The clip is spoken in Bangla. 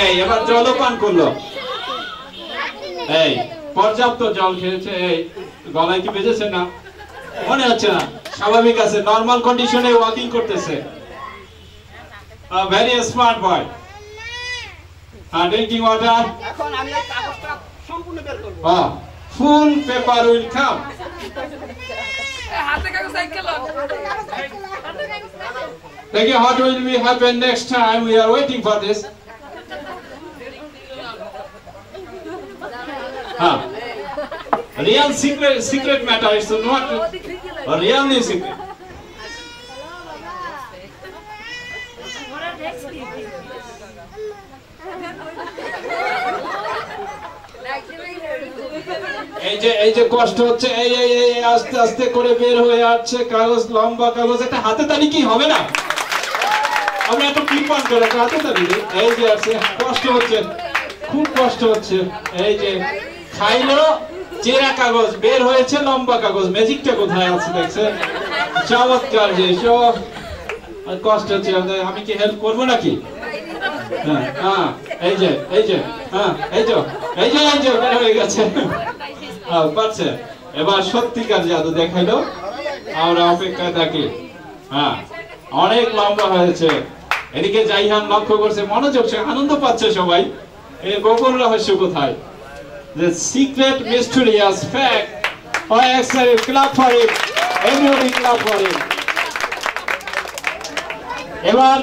এই এবার জলও পান করলো, এই পর্যাপ্ত জল খেয়েছে, এই গলায় কি বেজেছে না মনে হচ্ছে না, স্বাভাবিক আছে, নরমাল কন্ডিশনে ওয়াকিং করতেছে, very smart boy. Drinking water, এখন আমি এই কাগজটা সম্পূর্ণ বের করব। Full paper will come. হাতে কাগজ cycle Like what will be happen next time? We are waiting for this. Real secret matter. It's not a really secret. এই যে কষ্ট হচ্ছে, এই আস্তে আস্তে করে বের হয়ে আসছে কাগজ, লম্বা কাগজ, একটা হাতে তালি কি হবে না? আমি এত কৃপণ করে হাতে তালি, এই যে আছে, কষ্ট হচ্ছে, খুব কষ্ট হচ্ছে। এই যে খাইলো চেরা কাগজ, বের হয়েছে লম্বা কাগজ, ম্যাজিকটা কোথায় আছে দেখছেন? চমৎকার, যে সব কষ্ট হচ্ছে। আমি কি হেল্প করবো নাকি? এই যে এই যে এই যে বের হয়ে গেছে, পারছে। এবার সত্যিকার জাদু দেখাইলো, আমরা অপেক্ষায় থাকি। অনেক লম্বা হয়েছে। এদিকে জাইহান লক্ষ্য করছে, মনোযোগ, আনন্দ পাচ্ছে সবাই। এই গোপন রহস্য কোথায়? The secret mysterious fact. Oh, excellent! Clap for him. Everybody clap for him. এবার